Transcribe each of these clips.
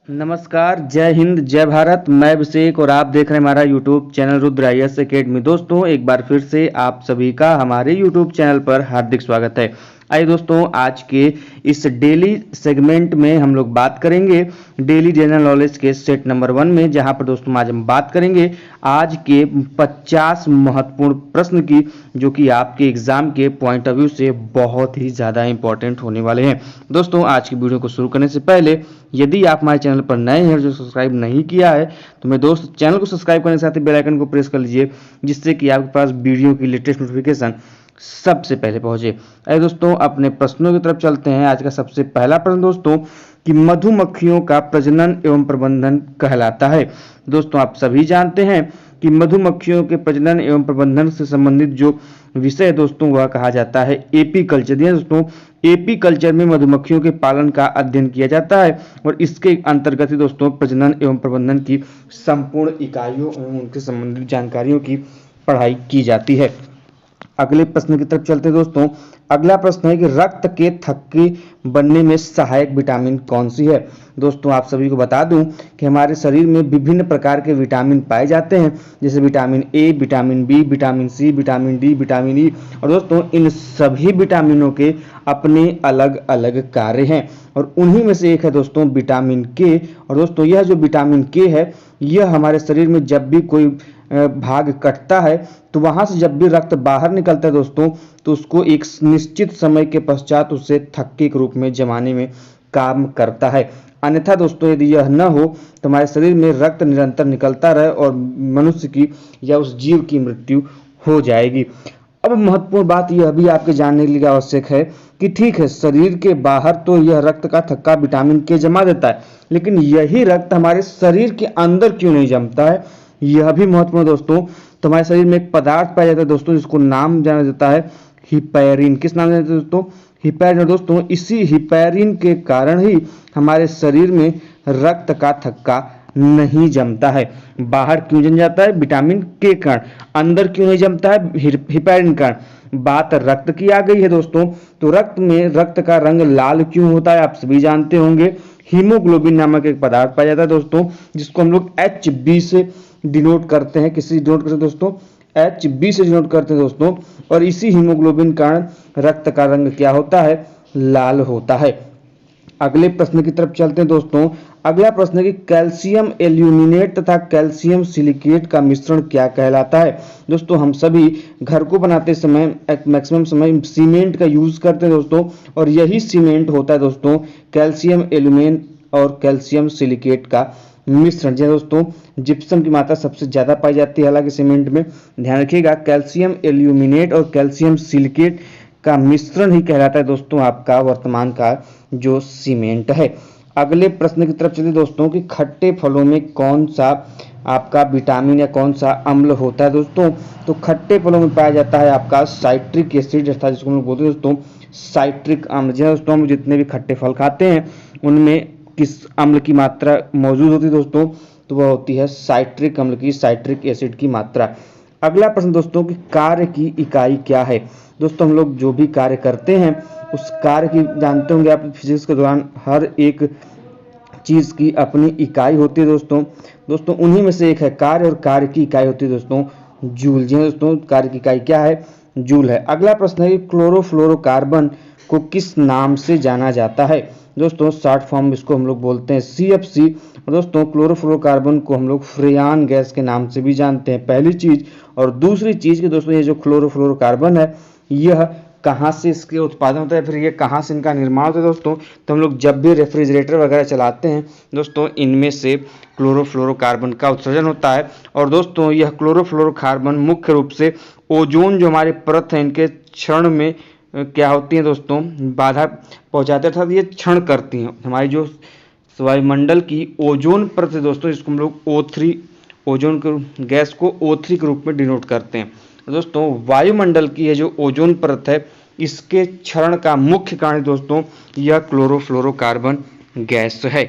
नमस्कार, जय हिंद, जय भारत। मैं अभिषेक और आप देख रहे हैं हमारा YouTube channel Rudra IAS academy. दोस्तों, एक बार फिर से आप सभी का हमारे यूट्यूब चैनल पर हार्दिक स्वागत है। आइए दोस्तों, आज के इस डेली सेगमेंट में हम लोग बात करेंगे डेली जनरल नॉलेज के सेट नंबर 1 में, जहां पर दोस्तों आज हम बात करेंगे आज के 50 महत्वपूर्ण प्रश्न की, जो कि आपके एग्जाम के पॉइंट ऑफ व्यू से बहुत ही ज़्यादा इंपॉर्टेंट होने वाले हैं। दोस्तों, आज की वीडियो को शुरू करने से पहले यदि आप हमारे चैनल पर नए हैं, जो सब्सक्राइब नहीं किया है, तो मैं दोस्त चैनल को सब्सक्राइब करने के साथ ही बेल आइकन को प्रेस कर लीजिए, जिससे कि आपके पास वीडियो की लेटेस्ट नोटिफिकेशन सबसे पहले पहुंचे। अरे दोस्तों, अपने प्रश्नों की तरफ चलते हैं। आज का सबसे पहला प्रश्न दोस्तों, कि मधुमक्खियों का प्रजनन एवं प्रबंधन कहलाता है। दोस्तों, आप सभी जानते हैं कि मधुमक्खियों के प्रजनन एवं प्रबंधन से संबंधित जो विषय है दोस्तों, वह कहा जाता है एपी कल्चर। दोस्तों, एपी कल्चर में मधुमक्खियों के पालन का अध्ययन किया जाता है और इसके अंतर्गत ही दोस्तों प्रजनन एवं प्रबंधन की संपूर्ण इकाइयों एवं उनके संबंधित जानकारियों की पढ़ाई की जाती है। अगले प्रश्न की तरफ चलते हैं दोस्तों। अगला प्रश्न है कि रक्त के थक्के बनने में सहायक विटामिन कौन सी है। दोस्तों, आप सभी को बता दूं कि हमारे शरीर में विभिन्न प्रकार के विटामिन पाए जाते हैं, जैसे vitamin A, vitamin B, vitamin C, vitamin D, vitamin E. और दोस्तों, इन सभी विटामिनों के अपने अलग अलग कार्य हैं और उन्हीं में से एक है दोस्तों विटामिन के। और दोस्तों, यह जो विटामिन के है, यह हमारे शरीर में जब भी कोई भाग कटता है, तो वहां से जब भी रक्त बाहर निकलता है दोस्तों, तो उसको एक निश्चित समय के पश्चात उसे थक्के के रूप में जमाने में काम करता है। अन्यथा दोस्तों, यदि यह न हो तो हमारे शरीर में रक्त निरंतर निकलता रहे और मनुष्य की या उस जीव की मृत्यु हो जाएगी। अब महत्वपूर्ण बात यह भी आपके जानने के लिए आवश्यक है कि ठीक है, शरीर के बाहर तो यह रक्त का थक्का विटामिन के जमा देता है, लेकिन यही रक्त हमारे शरीर के अंदर क्यों नहीं जमता है, यह भी महत्वपूर्ण दोस्तों। तो हमारे शरीर में एक पदार्थ पाया जाता है दोस्तों, जिसको नाम जाना जाता है हिपैरिन। किस नाम से जाता है दोस्तों? हिपैरिन। दोस्तों, इसी हिपैरिन के कारण ही हमारे शरीर में रक्त का थक्का नहीं जमता है। बाहर क्यों जम जाता है? विटामिन के कारण। अंदर क्यों नहीं जमता है? हिपैरिन कारण। बात रक्त की आ गई है दोस्तों, तो रक्त में रक्त का रंग लाल क्यों होता है, आप सभी जानते होंगे। हीमोग्लोबिन नामक एक पदार्थ पाया जाता है दोस्तों, जिसको हम लोग HB से डिनोट करते हैं। किसी डिनोट करते हैं दोस्तों? HB से डिनोट करते हैं दोस्तों। और इसी हीमोग्लोबिन कारण रक्त का रंग क्या होता है? लाल होता है। अगले प्रश्न की तरफ चलते हैं दोस्तों। अगला प्रश्न है कि कैल्शियम एल्यूमिनेट तथा कैल्शियम सिलिकेट का मिश्रण क्या कहलाता है। दोस्तों, हम सभी घर को बनाते समय मैक्सिमम समय सीमेंट का यूज करते हैं दोस्तों, और यही सीमेंट होता है दोस्तों कैल्शियम एल्यूमिनेट और कैल्शियम सिलिकेट का मिश्रण। जी दोस्तों, जिप्सम की मात्रा सबसे ज्यादा पाई जाती है हालांकि सीमेंट में। ध्यान रखिएगा, कैल्शियम एल्यूमिनेट और कैल्शियम सिलिकेट का मिश्रण ही कहलाता है दोस्तों आपका वर्तमान का जो सीमेंट है। अगले प्रश्न की तरफ चलिए दोस्तों, कि खट्टे फलों में कौन सा आपका विटामिन या कौन सा अम्ल होता है दोस्तों। तो खट्टे फलों में पाया जाता है आपका साइट्रिक एसिड, अर्थात जिसको हम लोग बोलते हैं दोस्तों साइट्रिक अम्ल। जी दोस्तों, हम जितने भी खट्टे फल खाते हैं उनमें किस अम्ल की मात्रा मौजूद होती है दोस्तों? तो वह होती है साइट्रिक अम्ल की, साइट्रिक एसिड की मात्रा। अगला प्रश्न दोस्तों, कि कार्य की इकाई क्या है। दोस्तों, हम लोग जो भी कार्य करते हैं उस कार्य की जानते होंगे आप, फिजिक्स के दौरान हर एक चीज की अपनी इकाई होती है दोस्तों उन्हीं में से एक है कार्य, और कार्य की इकाई होती है दोस्तों जूल। जी दोस्तों, कार्य की इकाई क्या है? जूल है। अगला प्रश्न है कि क्लोरोफ्लोरोकार्बन को किस नाम से जाना जाता है। दोस्तों, शॉर्ट फॉर्म इसको हम लोग बोलते हैं CFC। और दोस्तों, क्लोरोफ्लोरोकार्बन को हम लोग फ्रेयान गैस के नाम से भी जानते हैं, पहली चीज। और दूसरी चीज कि दोस्तों, ये जो क्लोरोफ्लोरोकार्बन है, यह कहाँ से इसके उत्पादन होता है, फिर ये कहाँ से इनका निर्माण होता है दोस्तों? तो हम लोग जब भी रेफ्रिजरेटर वगैरह चलाते हैं दोस्तों, इनमें से क्लोरोफ्लोरोकार्बन का उत्सर्जन होता है। और दोस्तों, यह क्लोरोफ्लोरोकार्बन मुख्य रूप से ओजोन जो हमारे परत है इनके क्षरण में क्या होती है दोस्तों? बाधा पहुंचाते हैं, अर्थात ये क्षरण करती हैं हमारी जो वायुमंडल की ओजोन परत है दोस्तों, जिसको हम लोग O3 ओजोन के गैस को O3 के रूप में डिनोट करते हैं। दोस्तों, वायुमंडल की ये जो ओजोन परत है, इसके क्षरण का मुख्य कारण दोस्तों यह क्लोरोफ्लोरोकार्बन गैस है।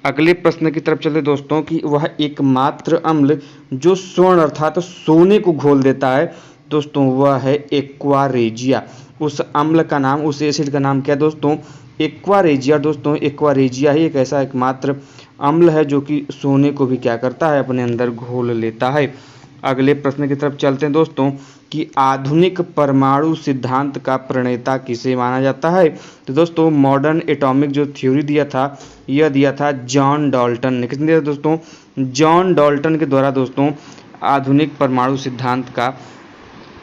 अगले प्रश्न की तरफ चलते दोस्तों, कि वह एकमात्र अम्ल जो स्वर्ण अर्थात सोने को घोल देता है दोस्तों, वह है एक्वा रेजिया। उस अम्ल का नाम, उस एसिड का नाम क्या दोस्तों? एक्वारेजिया। दोस्तों एक्वारेजिया ही एक ऐसा एकमात्र अम्ल है जो कि सोने को भी क्या करता है, अपने अंदर घोल लेता है। अगले प्रश्न की तरफ चलते हैं दोस्तों कि आधुनिक परमाणु सिद्धांत का प्रणेता किसे माना जाता है। तो दोस्तों मॉडर्न एटॉमिक जो थ्योरी दिया था, यह दिया था जॉन डाल्टन ने। किसने दिया दोस्तों? जॉन डाल्टन के द्वारा दोस्तों आधुनिक परमाणु सिद्धांत का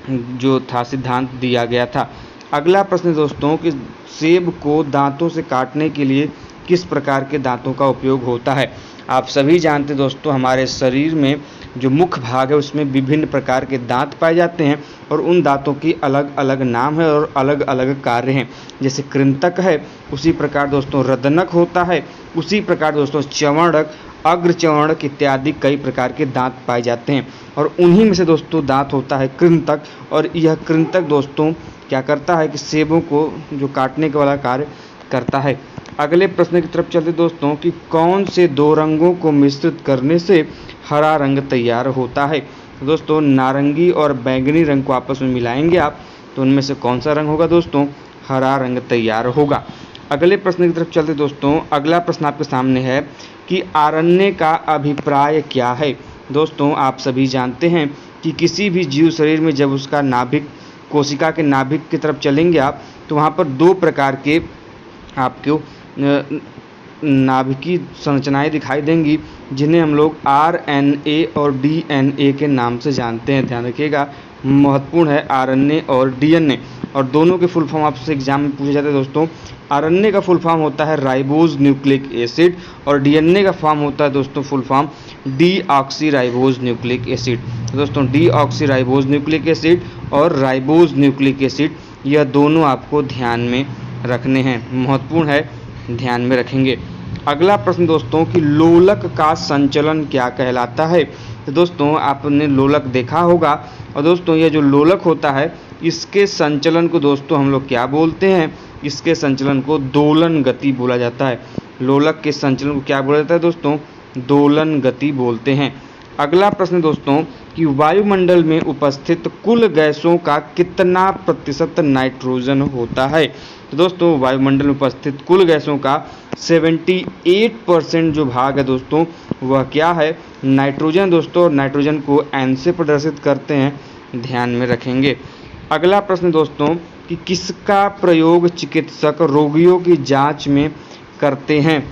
जो था सिद्धांत दिया गया था। अगला प्रश्न दोस्तों कि सेब को दांतों से काटने के लिए किस प्रकार के दांतों का उपयोग होता है। आप सभी जानते दोस्तों हमारे शरीर में जो मुख्य भाग है उसमें विभिन्न प्रकार के दांत पाए जाते हैं और उन दांतों की अलग अलग नाम है और अलग अलग कार्य हैं। जैसे कृंतक है, उसी प्रकार दोस्तों रदनक होता है, उसी प्रकार दोस्तों च्यवनक, अग्रच्यवनक इत्यादि कई प्रकार के दांत पाए जाते हैं और उन्हीं में से दोस्तों दांत होता है कृंतक। और यह कृंतक दोस्तों क्या करता है कि सेबों को जो काटने के वाला कार्य करता है। अगले प्रश्न की तरफ चलते दोस्तों कि कौन से दो रंगों को मिश्रित करने से हरा रंग तैयार होता है। तो दोस्तों नारंगी और बैंगनी रंग को आपस में मिलाएंगे आप, तो उनमें से कौन सा रंग होगा दोस्तों? हरा रंग तैयार होगा। अगले प्रश्न की तरफ चलते दोस्तों, अगला प्रश्न आपके सामने है कि आरण्य का अभिप्राय क्या है। दोस्तों आप सभी जानते हैं कि किसी भी जीव शरीर में जब उसका नाभिक, कोशिका के नाभिक की तरफ चलेंगे आप, तो वहाँ पर दो प्रकार के आपको नाभिकीय संरचनाएं दिखाई देंगी जिन्हें हम लोग RNA और DNA के नाम से जानते हैं। ध्यान रखिएगा, महत्वपूर्ण है RNA और DNA, और दोनों के फुल फॉर्म आपसे एग्जाम में पूछे जाते हैं दोस्तों। RNA का फुल फॉर्म होता है राइबोज न्यूक्लिक एसिड और DNA का फॉर्म होता है दोस्तों full form deoxy ribose nucleic acid. दोस्तों डीऑक्सी राइबोज न्यूक्लिक एसिड और राइबोज न्यूक्लिक एसिड, यह दोनों आपको ध्यान में रखने हैं, महत्वपूर्ण है, ध्यान में रखेंगे। अगला प्रश्न दोस्तों कि लोलक का संचलन क्या कहलाता है। तो दोस्तों आपने लोलक देखा होगा और दोस्तों यह जो लोलक होता है इसके संचलन को दोस्तों हम लोग क्या बोलते हैं? इसके संचलन को दोलन गति बोला जाता है। लोलक के संचलन को क्या बोला जाता है दोस्तों? दोलन गति बोलते हैं। अगला प्रश्न दोस्तों कि वायुमंडल में उपस्थित कुल गैसों का कितना प्रतिशत नाइट्रोजन होता है। तो दोस्तों वायुमंडल में उपस्थित कुल गैसों का 78% जो भाग है दोस्तों वह क्या है? नाइट्रोजन। दोस्तों नाइट्रोजन को N से प्रदर्शित करते हैं, ध्यान में रखेंगे। अगला प्रश्न दोस्तों कि किसका प्रयोग चिकित्सक रोगियों की जांच में करते हैं।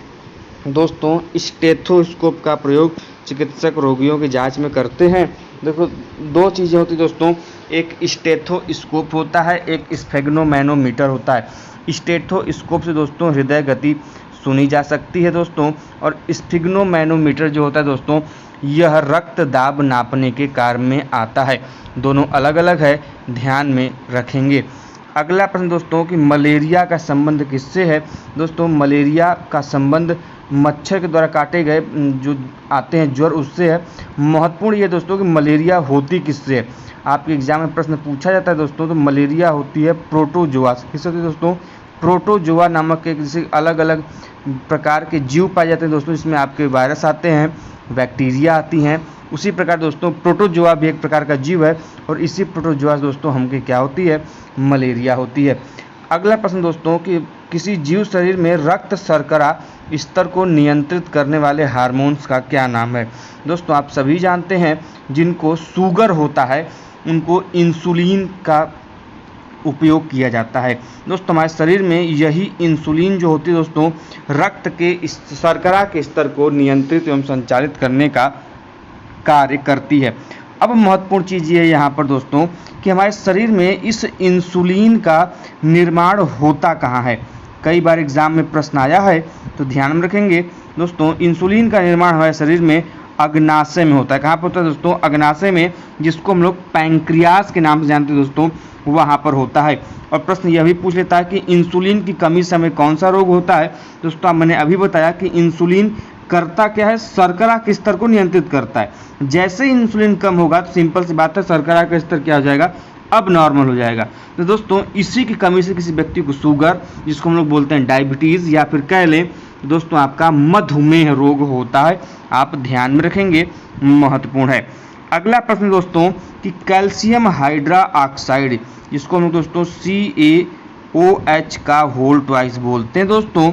दोस्तों स्टेथोस्कोप का प्रयोग चिकित्सक रोगियों की जांच में करते हैं। देखो दो चीज़ें होती दोस्तों, एक स्टेथोस्कोप होता है, एक स्फेग्नोमैनोमीटर होता है। स्टेथोस्कोप से दोस्तों हृदय गति सुनी जा सकती है दोस्तों, और स्फिग्नोमैनोमीटर जो होता है दोस्तों यह रक्त दाब नापने के कार्य में आता है। दोनों अलग अलग है, ध्यान में रखेंगे। अगला प्रश्न दोस्तों कि मलेरिया का संबंध किससे है। दोस्तों मलेरिया का संबंध मच्छर के द्वारा काटे गए जो आते हैं ज्वर उससे है। महत्वपूर्ण ये दोस्तों कि मलेरिया होती किससे है, आपके एग्जाम में प्रश्न पूछा जाता है दोस्तों। तो मलेरिया होती है प्रोटोजोआ से। किससे होती है दोस्तों? प्रोटोजोआ नामक एक जैसे अलग अलग प्रकार के जीव पाए जाते हैं दोस्तों, जिसमें आपके वायरस आते हैं, बैक्टीरिया आती हैं। उसी प्रकार दोस्तों प्रोटोजोआ भी एक प्रकार का जीव है और इसी प्रोटोजोआ से दोस्तों हमके क्या होती है? मलेरिया होती है। अगला प्रश्न दोस्तों कि किसी जीव शरीर में रक्त शर्करा स्तर को नियंत्रित करने वाले हार्मोन्स का क्या नाम है। दोस्तों आप सभी जानते हैं जिनको शुगर होता है उनको इंसुलिन का उपयोग किया जाता है। दोस्तों हमारे शरीर में यही इंसुलिन जो होती है दोस्तों रक्त के शर्करा के स्तर को नियंत्रित एवं संचालित करने का कार्य करती है। अब महत्वपूर्ण चीज़ ये है यहाँ पर दोस्तों कि हमारे शरीर में इस इंसुलिन का निर्माण होता कहाँ है। कई बार एग्जाम में प्रश्न आया है, तो ध्यान में रखेंगे दोस्तों। इंसुलिन का निर्माण हमारे शरीर में अग्नाशय में होता है। कहाँ पर होता है दोस्तों? अग्नाशय में, जिसको हम लोग पैंक्रियास के नाम से जानते हैं दोस्तों, वहाँ पर होता है। और प्रश्न यह भी पूछ लेता है कि इंसुलिन की कमी से हमें कौन सा रोग होता है। दोस्तों मैंने अभी बताया कि इंसुलिन करता क्या है? शर्करा के स्तर को नियंत्रित करता है। जैसे ही इंसुलिन कम होगा तो सिंपल सी बात है शर्करा का स्तर क्या हो जाएगा? अब नॉर्मल हो जाएगा। तो दोस्तों इसी की कमी से किसी व्यक्ति को शुगर, जिसको हम लोग बोलते हैं डायबिटीज़, या फिर कह लें दोस्तों आपका मधुमेह रोग होता है। आप ध्यान में रखेंगे, महत्वपूर्ण है। अगला प्रश्न दोस्तों कि कैल्शियम हाइड्रा ऑक्साइड, जिसको हम लोग दोस्तों OH का होल ट्वाइस बोलते हैं दोस्तों,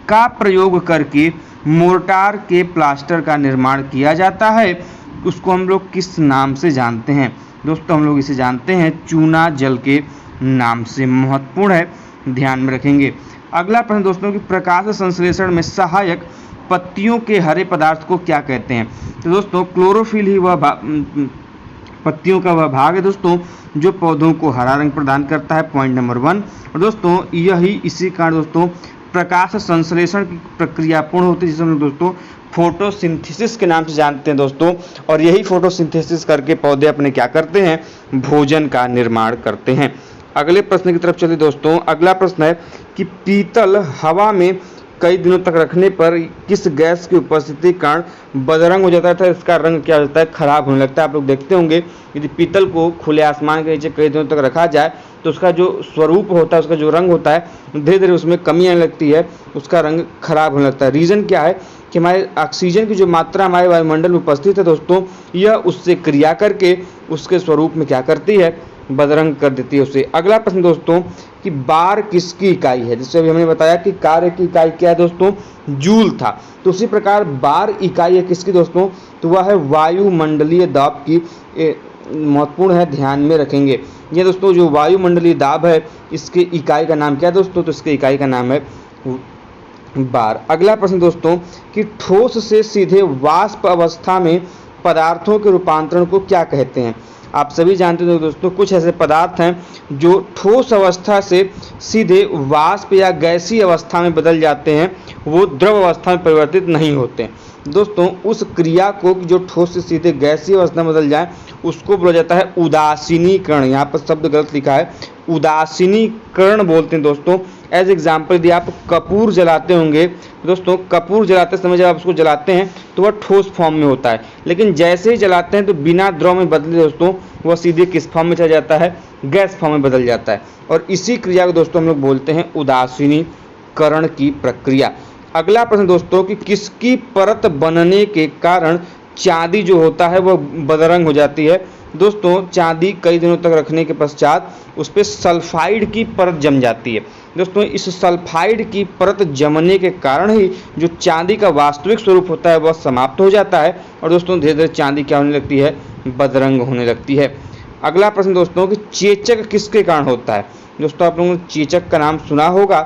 का प्रयोग करके मोर्टार के प्लास्टर का निर्माण किया जाता है, उसको हम लोग किस नाम से जानते हैं? दोस्तों हम लोग इसे जानते हैं चूना जल के नाम से। महत्वपूर्ण है, ध्यान में रखेंगे। अगला प्रश्न दोस्तों कि प्रकाश संश्लेषण में सहायक पत्तियों के हरे पदार्थ को क्या कहते हैं? तो दोस्तों क्लोरोफिल ही वह पत्तियों का वह भाग है दोस्तों जो पौधों को हरा रंग प्रदान करता है, पॉइंट नंबर 1। और दोस्तों यही इसी कारण दोस्तों प्रकाश संश्लेषण की प्रक्रिया पूर्ण होती है, जिसे हम दोस्तों फोटोसिंथेसिस के नाम से जानते हैं दोस्तों। और यही फोटोसिंथेसिस करके पौधे अपने क्या करते हैं? भोजन का निर्माण करते हैं। अगले प्रश्न की तरफ चलिए दोस्तों। अगला प्रश्न है कि पीतल हवा में कई दिनों तक रखने पर किस गैस की उपस्थिति के कारण बदरंग हो जाता है, इसका रंग क्या हो जाता है? खराब होने लगता है। आप लोग देखते होंगे यदि पीतल को खुले आसमान के नीचे कई दिनों तक रखा जाए तो उसका जो स्वरूप होता है, उसका जो रंग होता है, धीरे धीरे उसमें कमी आने लगती है, उसका रंग खराब होने लगता है। रीज़न क्या है कि हमारे ऑक्सीजन की जो मात्रा हमारे वायुमंडल में उपस्थित है दोस्तों, यह उससे क्रिया करके उसके स्वरूप में क्या करती है? बदरंग कर देती है उसे। अगला प्रश्न दोस्तों कि बार किसकी इकाई है? जिससे अभी हमने बताया कि कार्य की इकाई क्या है दोस्तों? जूल था। तो उसी प्रकार बार इकाई है किसकी दोस्तों? तो वह है वायुमंडलीय दाब की। महत्वपूर्ण है, ध्यान में रखेंगे। ये दोस्तों जो वायुमंडलीय दाब है, इसके इकाई का नाम क्या है दोस्तों? तो इसके इकाई का नाम है बार। अगला प्रश्न दोस्तों कि ठोस से सीधे वाष्प अवस्था में पदार्थों के रूपांतरण को क्या कहते हैं? आप सभी जानते हो दोस्तों कुछ ऐसे पदार्थ हैं जो ठोस अवस्था से सीधे वाष्प या गैसीय अवस्था में बदल जाते हैं, वो द्रव अवस्था में परिवर्तित नहीं होते। दोस्तों उस क्रिया को जो ठोस से सीधे गैसीय अवस्था में बदल जाए उसको बोला जाता है उदासीनीकरण। यहाँ पर शब्द गलत लिखा है, उदासीनीकरण बोलते हैं दोस्तों। एज एग्जाम्पल यदि आप कपूर जलाते होंगे दोस्तों, कपूर जलाते समय जब आप उसको जलाते हैं तो वह ठोस फॉर्म में होता है, लेकिन जैसे ही जलाते हैं तो बिना द्रव में बदले दोस्तों वह सीधे किस फॉर्म में चला जाता है? गैस फॉर्म में बदल जाता है। और इसी क्रिया को दोस्तों हम लोग बोलते हैं उदासीनीकरण की प्रक्रिया। अगला प्रश्न दोस्तों कि किसकी परत बनने के कारण चांदी जो होता है वह बदरंग हो जाती है? दोस्तों चांदी कई दिनों तक रखने के पश्चात उस पर सल्फाइड की परत जम जाती है। दोस्तों इस सल्फाइड की परत जमने के कारण ही जो चांदी का वास्तविक स्वरूप होता है वह समाप्त हो जाता है, और दोस्तों धीरे धीरे चांदी क्या होने लगती है? बदरंग होने लगती है। अगला प्रश्न दोस्तों कि चेचक किसके कारण होता है? दोस्तों आप लोगों ने चेचक का नाम सुना होगा,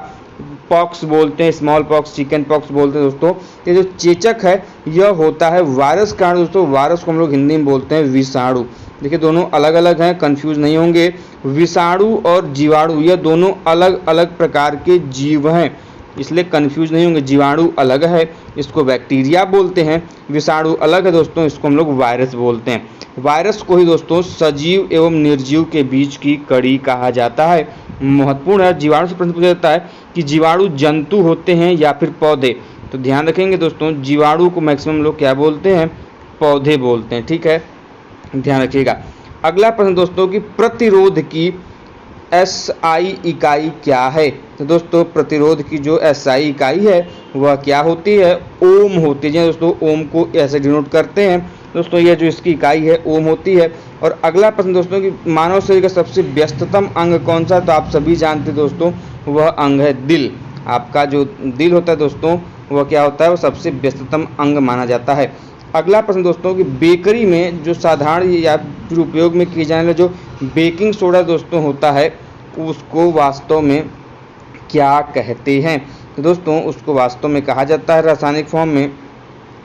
पॉक्स बोलते हैं, स्मॉल पॉक्स, चिकन पॉक्स बोलते हैं दोस्तों। ये जो चेचक है यह होता है वायरस कारण दोस्तों। वायरस को हम लोग हिंदी में बोलते हैं विषाणु। देखिए दोनों अलग अलग हैं, कंफ्यूज नहीं होंगे। विषाणु और जीवाणु यह दोनों अलग अलग प्रकार के जीव हैं, इसलिए कंफ्यूज नहीं होंगे। जीवाणु अलग है, इसको बैक्टीरिया बोलते हैं। विषाणु अलग है दोस्तों, इसको हम लोग वायरस बोलते हैं। वायरस को ही दोस्तों सजीव एवं निर्जीव के बीच की कड़ी कहा जाता है। महत्वपूर्ण है, जीवाणु से प्रश्न पूछा जाता है कि जीवाणु जंतु होते हैं या फिर पौधे? तो ध्यान रखेंगे दोस्तों जीवाणु को मैक्सिमम लोग क्या बोलते हैं? पौधे बोलते हैं। ठीक है, ध्यान रखिएगा। अगला प्रश्न दोस्तों कि प्रतिरोध की SI इकाई क्या है? तो दोस्तों प्रतिरोध की जो SI इकाई है वह क्या होती है? ओम होती है दोस्तों। ओम को ऐसे डिनोट करते हैं दोस्तों, यह जो इसकी इकाई है ओम होती है। और अगला प्रश्न दोस्तों कि मानव शरीर का सबसे व्यस्ततम अंग कौन सा? तो आप सभी जानते हैं दोस्तों वह अंग है दिल। आपका जो दिल होता है दोस्तों वह क्या होता है? वह सबसे व्यस्ततम अंग माना जाता है। अगला प्रश्न दोस्तों कि बेकरी में जो साधारण या फिर उपयोग में किए जाने वाले जो बेकिंग सोडा दोस्तों होता है उसको वास्तव में क्या कहते हैं? तो दोस्तों उसको वास्तव में कहा जाता है रासायनिक फॉर्म में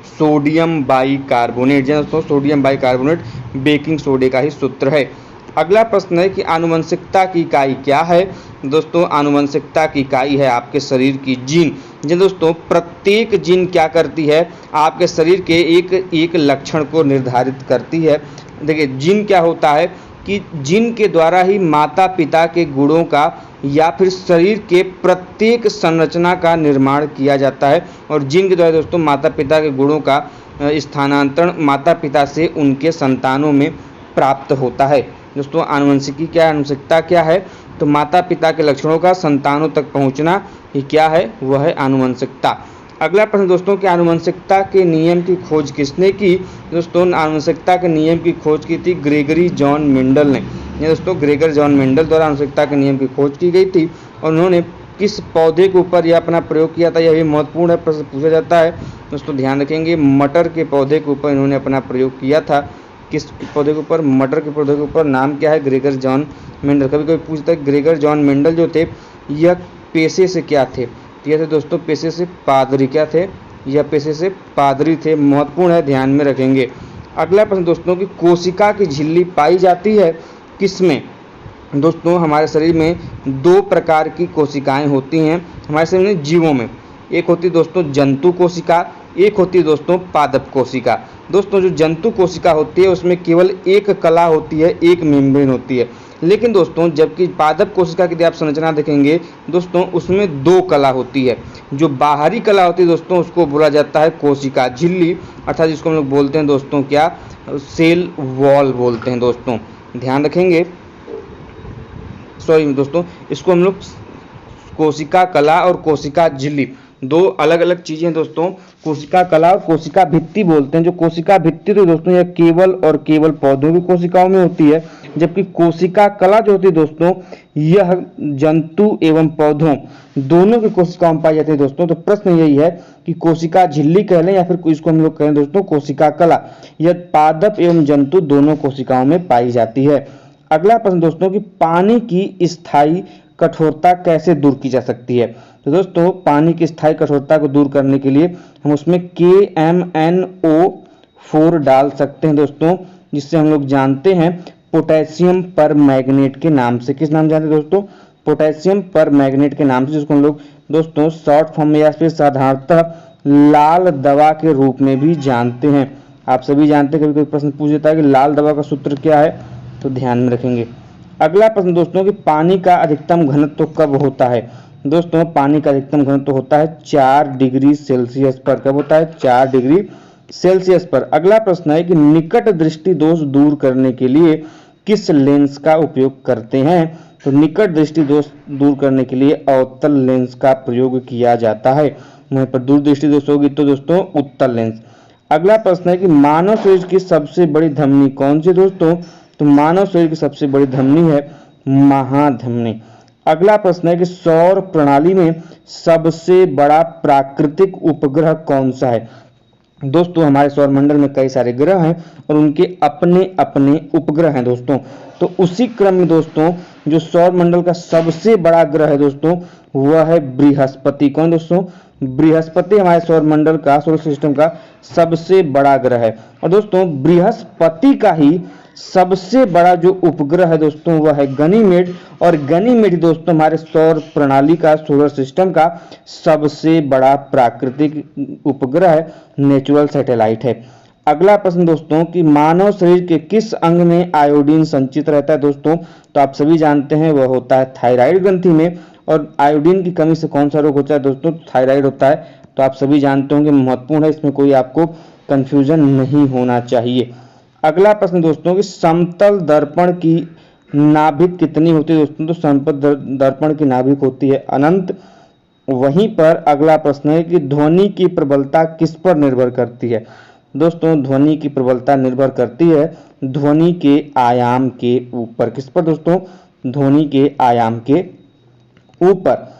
सोडियम बाइकार्बोनेट। दोस्तों सोडियम बाइकार्बोनेट बेकिंग सोडे का ही सूत्र है। अगला प्रश्न है कि आनुवंशिकता की इकाई क्या है? दोस्तों आनुवंशिकता की इकाई है आपके शरीर की जीन। जी दोस्तों प्रत्येक जीन क्या करती है? आपके शरीर के एक लक्षण को निर्धारित करती है। देखिए जीन क्या होता है कि जीन के द्वारा ही माता पिता के गुणों का या फिर शरीर के प्रत्येक संरचना का निर्माण किया जाता है, और जीन के द्वारा दोस्तों माता पिता के गुणों का स्थानांतरण माता पिता से उनके संतानों में प्राप्त होता है। दोस्तों आनुवंशिकी क्या है? आनुवंशिकता क्या है? तो माता पिता के लक्षणों का संतानों तक पहुंचना ही क्या है? वह है आनुवंशिकता। अगला प्रश्न दोस्तों कि आनुवंशिकता के नियम की खोज किसने की? दोस्तों आनुवंशिकता के नियम की खोज की थी ग्रेगरी जॉन मेंडल ने। दोस्तों ग्रेगर जॉन मेंडल द्वारा आनुवंशिकता के नियम की खोज की गई थी, और उन्होंने किस पौधे के ऊपर यह अपना प्रयोग किया था, यह भी महत्वपूर्ण है, प्रश्न पूछा जाता है दोस्तों, ध्यान रखेंगे। मटर के पौधे के ऊपर इन्होंने अपना प्रयोग किया था। किस पौधे के ऊपर? मटर के पौधे के ऊपर। नाम क्या है? Gregor John Mendel. कभी कभी पूछता है ग्रेगर जॉन मेंडल जो थे यह पेशे से क्या थे? तो यह थे दोस्तों पेशे से पादरी। क्या थे? यह पेशे से पादरी थे। महत्वपूर्ण है, ध्यान में रखेंगे। अगला प्रश्न दोस्तों कि कोशिका की झिल्ली पाई जाती है किसमें? दोस्तों हमारे शरीर में दो प्रकार की कोशिकाएं होती हैं हमारे शरीर में, जीवों में। एक होती है दोस्तों जंतु कोशिका, एक होती है दोस्तों पादप कोशिका। दोस्तों जो जंतु कोशिका होती है उसमें केवल एक कला होती है, एक मेम्ब्रेन होती है। लेकिन दोस्तों जबकि पादप कोशिका की यदि आप संरचना देखेंगे दोस्तों उसमें दो कला होती है। जो बाहरी कला होती है दोस्तों उसको बोला जाता है कोशिका झिल्ली, अर्थात जिसको हम लोग बोलते हैं दोस्तों क्या? सेल वॉल बोलते हैं दोस्तों, ध्यान रखेंगे। सॉरी दोस्तों, इसको हम लोग कोशिका कला और कोशिका झिल्ली दो अलग अलग चीजें हैं दोस्तों। कोशिका कला और कोशिका भित्ति बोलते हैं। जो कोशिका भित्ति तो दोस्तों यह केवल और केवल पौधों की कोशिकाओं में होती है, जबकि कोशिका कला जो होती है दोस्तों यह जंतु एवं पौधों दोनों की कोशिकाओं में पाई जाती है दोस्तों। तो प्रश्न यही है कि कोशिका झिल्ली कह लें या फिर इसको हम लोग कहें दोस्तों कोशिका कला, यह पादप एवं जंतु दोनों कोशिकाओं में पाई जाती है। अगला प्रश्न दोस्तों कि पानी की स्थायी कठोरता कैसे दूर की जा सकती है? तो दोस्तों पानी की स्थायी कठोरता को दूर करने के लिए हम उसमें KMnO4 डाल सकते हैं दोस्तों, जिससे हम लोग जानते हैं पोटेशियम पर मैग्नेट के नाम से। किस नाम जानते हैं दोस्तों? पोटेशियम पर मैग्नेट के नाम से, जिसको हम लोग दोस्तों शॉर्ट फॉर्म में या फिर साधारणतः लाल दवा के रूप में भी जानते हैं। आप सभी जानते हैं, कभी कोई प्रश्न पूछ देता है कि लाल दवा का सूत्र क्या है, तो ध्यान में रखेंगे। अगला प्रश्न दोस्तों कि पानी का अधिकतम घनत्व कब होता है? दोस्तों पानी का अधिकतम घनत्व होता है 4 डिग्री सेल्सियस पर। कब होता है? 4 डिग्री सेल्सियस पर। अगला प्रश्न है कि निकट दृष्टि दोष दूर करने के लिए किस लेंस का उपयोग करते हैं? तो निकट दृष्टि दोष दूर करने के लिए अवतल लेंस का प्रयोग किया जाता है। वहीं पर दूर दृष्टि दोष होगी तो दोस्तों उत्तल लेंस। अगला प्रश्न है कि मानव शरीर की सबसे बड़ी धमनी कौन सी दोस्तों? तो मानव शरीर की सबसे बड़ी धमनी है महाधमनी। अगला प्रश्न है कि सौर प्रणाली में सबसे बड़ा प्राकृतिक उपग्रह कौन सा है? दोस्तों हमारे सौरमंडल में कई सारे ग्रह हैं और उनके अपने अपने उपग्रह हैं दोस्तों। तो उसी क्रम में दोस्तों जो सौरमंडल का सबसे बड़ा ग्रह है दोस्तों वह है बृहस्पति। कौन दोस्तों? बृहस्पति हमारे सौरमंडल का, सोलर सिस्टम का सबसे बड़ा ग्रह है। और दोस्तों बृहस्पति का ही सबसे बड़ा जो उपग्रह है दोस्तों वह है गनीमेड, और गनीमेड दोस्तों हमारे सौर प्रणाली का, सोलर सिस्टम का सबसे बड़ा प्राकृतिक उपग्रह है, नेचुरल सैटेलाइट है। अगला प्रश्न दोस्तों कि मानव शरीर के किस अंग में आयोडीन संचित रहता है दोस्तों? तो आप सभी जानते हैं वह होता है थायराइड ग्रंथि में। और आयोडीन की कमी से कौन सा रोग होता है दोस्तों? थायराइड होता है। तो आप सभी जानते होंगे, महत्वपूर्ण है, इसमें कोई आपको कंफ्यूजन नहीं होना चाहिए। अगला प्रश्न दोस्तों कि समतल दर्पण की नाभिक कितनी होती है दोस्तों? तो समतल दर्पण की नाभिक होती है अनंत। वहीं पर अगला प्रश्न है कि ध्वनि की प्रबलता किस पर निर्भर करती है? दोस्तों ध्वनि की प्रबलता निर्भर करती है ध्वनि के आयाम के ऊपर। किस पर दोस्तों? ध्वनि के आयाम के ऊपर।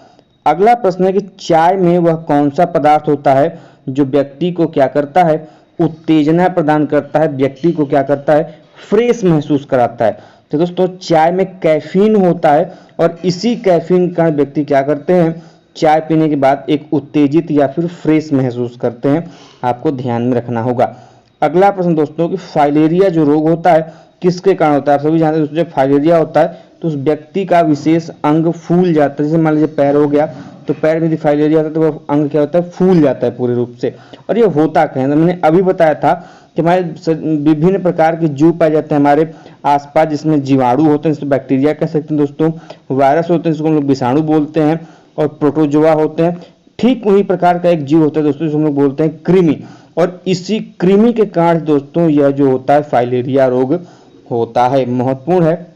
अगला प्रश्न है कि चाय में वह कौन सा पदार्थ होता है जो व्यक्ति को क्या करता है? उत्तेजना प्रदान करता है, व्यक्ति को क्या करता है? फ्रेश महसूस कराता है। तो दोस्तों चाय में कैफीन होता है और इसी कैफीन का व्यक्ति क्या करते हैं? चाय पीने के बाद एक उत्तेजित या फिर फ्रेश महसूस करते हैं। आपको ध्यान में रखना होगा। अगला प्रश्न दोस्तों कि फाइलेरिया जो रोग होता है किसके कारण होता है? आप सभी जानते हैं दोस्तों जब फाइलेरिया होता है तो उस व्यक्ति का विशेष अंग फूल जाता है। जैसे मान लीजिए पैर हो गया तो पैर में यदि फाइलेरिया होता है तो वह अंग क्या होता है? फूल जाता है पूरे रूप से। और ये होता क्या है? मैंने अभी बताया था कि हमारे विभिन्न प्रकार के जीव पाए जाते हैं हमारे आसपास, जिसमें जीवाणु होते हैं, जिसको बैक्टीरिया कह सकते हैं दोस्तों, वायरस होते हैं जिसको हम लोग विषाणु बोलते हैं, और प्रोटोजोआ होते हैं। ठीक उन्हीं प्रकार का एक जीव होता है दोस्तों जिसको हम लोग बोलते हैं कृमि, और इसी कृमि के कारण दोस्तों यह जो होता है फाइलेरिया रोग होता है। महत्वपूर्ण है,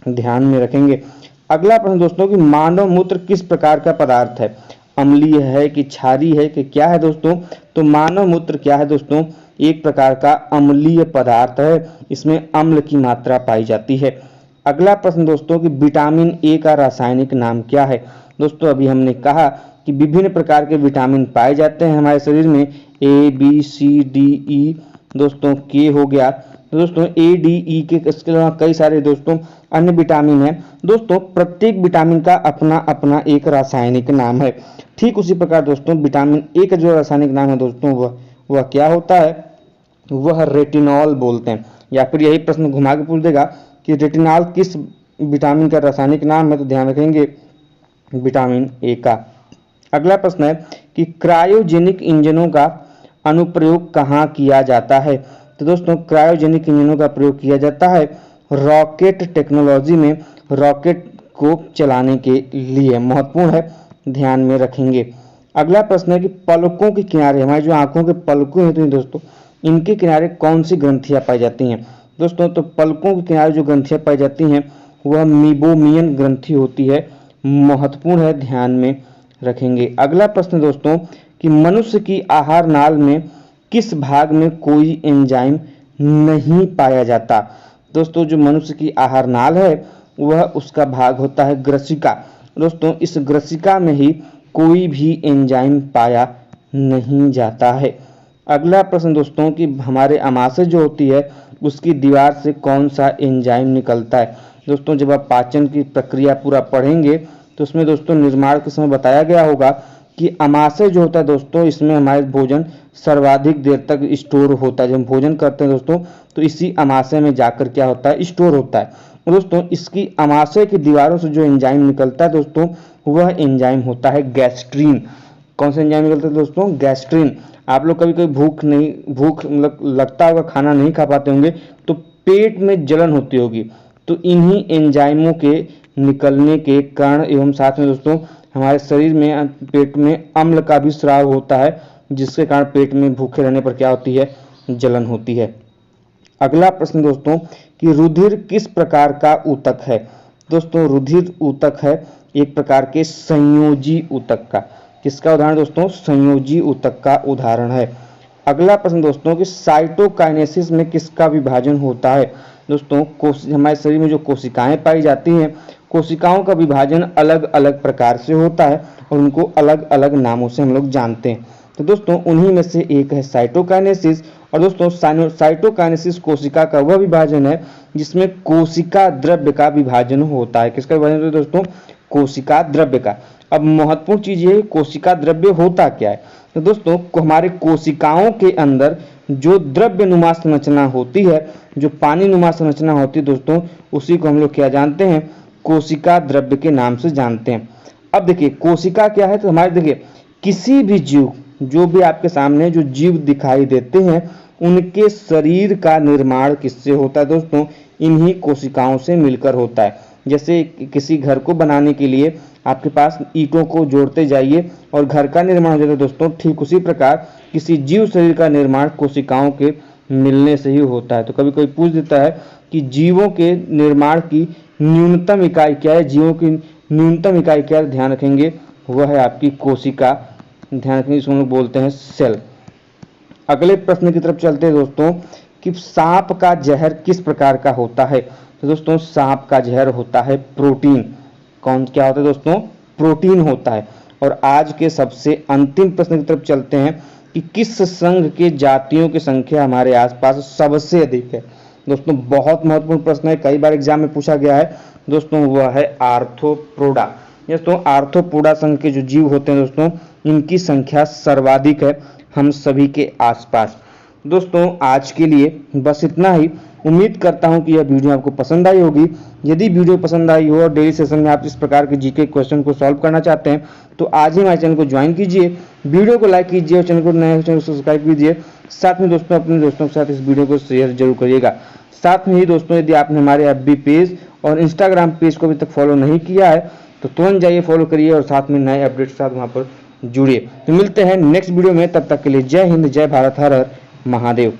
ध्यान में रखेंगे। अगला प्रश्न दोस्तों कि मानव मूत्र किस प्रकार का पदार्थ है? अम्लीय है कि क्षारीय है कि क्या है दोस्तों? तो मानव मूत्र क्या है दोस्तों? एक प्रकार का अम्लीय पदार्थ है, इसमें अम्ल की मात्रा पाई जाती है। अगला प्रश्न दोस्तों कि विटामिन ए का रासायनिक नाम क्या है। दोस्तों अभी हमने कहा कि विभिन्न प्रकार के विटामिन पाए जाते हैं हमारे शरीर में, A B C D E, दोस्तों के हो गया। तो दोस्तों ए डी ई के इसके अलावा कई सारे दोस्तों अन्य विटामिन हैं। दोस्तों प्रत्येक विटामिन का अपना अपना एक रासायनिक नाम है। ठीक उसी प्रकार दोस्तों विटामिन ए का जो रासायनिक नाम है दोस्तों वह क्या होता है, वह रेटिनॉल बोलते हैं। या फिर यही प्रश्न घुमा के पूछ देगा कि रेटिनॉल किस विटामिन का रासायनिक नाम है, तो ध्यान रखेंगे विटामिन ए का। अगला प्रश्न है कि क्रायोजेनिक इंजनों का अनुप्रयोग कहाँ किया जाता है। तो दोस्तों क्रायोजेनिक इंजनों का प्रयोग किया जाता है रॉकेट टेक्नोलॉजी में, रॉकेट को चलाने के लिए, महत्वपूर्ण है, ध्यान में रखेंगे। अगला प्रश्न है कि पलकों के किनारे, हमारी जो आंखों के पलकों होते हैं दोस्तों, इनके किनारे कौन सी ग्रंथियां पाई जाती हैं। दोस्तों तो पलकों के किनारे जो ग्रंथियां पाई जाती हैं वह मीबोमियन ग्रंथि होती है, महत्वपूर्ण है, ध्यान में रखेंगे। अगला प्रश्न दोस्तों कि मनुष्य की आहार नाल में किस भाग में कोई एंजाइम नहीं पाया जाता। दोस्तों जो मनुष्य की आहार नाल है वह उसका भाग होता है ग्रसिका। दोस्तों इस ग्रसिका में ही कोई भी एंजाइम पाया नहीं जाता है। अगला प्रश्न दोस्तों कि हमारे आमाशय जो होती है उसकी दीवार से कौन सा एंजाइम निकलता है। दोस्तों जब आप पाचन की प्रक्रिया पूरा पढ़ेंगे तो उसमें दोस्तों निर्माण के समय बताया गया होगा कि आमाशय जो होता है दोस्तों, इसमें हमारे भोजन सर्वाधिक देर तक स्टोर होता है। जब हम भोजन करते हैं दोस्तों तो इसी आमाशय में जाकर क्या होता है, स्टोर होता है। दोस्तों इसकी आमाशय की दीवारों से जो एंजाइम निकलता है दोस्तों वह एंजाइम होता है गैस्ट्रीन। कौन सा एंजाइम निकलता है दोस्तों, गैस्ट्रीन। आप लोग कभी कभी भूख मतलब लगता होगा, खाना नहीं खा पाते होंगे तो पेट में जलन होती होगी, तो इन्हीं एंजाइमों के निकलने के कारण एवं साथ में दोस्तों हमारे शरीर में पेट में अम्ल का भी स्राव होता है, जिसके कारण पेट में भूखे रहने पर क्या होती है, जलन होती है। अगला प्रश्न दोस्तों कि रुधिर किस प्रकार का ऊतक है। दोस्तों रुधिर ऊतक है एक प्रकार के संयोजी ऊतक का। किसका उदाहरण दोस्तों, संयोजी ऊतक का उदाहरण है। अगला प्रश्न दोस्तों कि साइटोकाइनेसिस में किसका विभाजन होता है। दोस्तों हमारे शरीर में जो कोशिकाएं पाई जाती हैं, कोशिकाओं का विभाजन अलग अलग प्रकार से होता है और उनको अलग अलग नामों से हम लोग जानते हैं। तो दोस्तों उन्हीं में से एक है साइटोकाइनेसिस। और दोस्तों साइटोकाइनेसिस कोशिका का वह विभाजन है जिसमें कोशिका द्रव्य का विभाजन होता है। किसका विभाजन होता है दोस्तों, कोशिका द्रव्य का। अब महत्वपूर्ण चीज ये कोशिका द्रव्य होता क्या है। तो दोस्तों हमारे कोशिकाओं के अंदर जो द्रव्य नुमा संरचना होती है, जो पानी नुमा संरचना होती है दोस्तों, उसी को हम लोग क्या जानते हैं, कोशिका द्रव्य के नाम से जानते हैं। अब देखिए कोशिका क्या है, तो हमारे देखिए किसी भी जीव, जो भी आपके सामने जो जीव दिखाई देते हैं उनके शरीर का निर्माण किससे होता है दोस्तों, इन्हीं कोशिकाओं से मिलकर होता है। जैसे किसी घर को बनाने के लिए आपके पास ईंटों को जोड़ते जाइए और घर का निर्माण हो जाता है दोस्तों, ठीक उसी प्रकार किसी जीव शरीर का निर्माण कोशिकाओं के मिलने से ही होता है। तो कभी कोई पूछ देता है कि जीवों के निर्माण की न्यूनतम इकाई क्या है, जीवों की न्यूनतम इकाई क्या है, ध्यान रखेंगे वह है आपकी कोशिका। ध्यान रखेंगे, इसको हम लोग बोलते हैं सेल। अगले प्रश्न की तरफ चलते हैं दोस्तों कि सांप का जहर किस प्रकार का होता है। तो दोस्तों सांप का जहर होता है प्रोटीन। कौन क्या होता है दोस्तों, प्रोटीन होता है। और आज के सबसे अंतिम प्रश्न की तरफ चलते हैं कि किस संघ के जातियों की संख्या हमारे आसपास सबसे अधिक है। दोस्तों बहुत महत्वपूर्ण प्रश्न है, कई बार एग्जाम में पूछा गया है दोस्तों, वह है आर्थ्रोपोडा। दोस्तों आर्थ्रोपोडा संघ के जो जीव होते हैं दोस्तों, इनकी संख्या सर्वाधिक है हम सभी के आसपास। दोस्तों आज के लिए बस इतना ही। उम्मीद करता हूं कि यह वीडियो आपको पसंद आई होगी। यदि वीडियो पसंद आई हो और डेली सेशन में आप इस प्रकार के जीके क्वेश्चन को सॉल्व करना चाहते हैं तो आज ही हमारे चैनल को ज्वाइन कीजिए, वीडियो को लाइक कीजिए और चैनल को नए चैनल को सब्सक्राइब कीजिए। साथ में दोस्तों अपने दोस्तों के साथ इस वीडियो को शेयर जरूर करिएगा। साथ में ही दोस्तों यदि आपने हमारे FB पेज और इंस्टाग्राम पेज को अभी तक फॉलो नहीं किया है तो तुरंत जाइए फॉलो करिए और साथ में नए अपडेट के साथ वहाँ पर जुड़िए। तो मिलते हैं नेक्स्ट वीडियो में, तब तक के लिए जय हिंद, जय भारत, हर हर महादेव।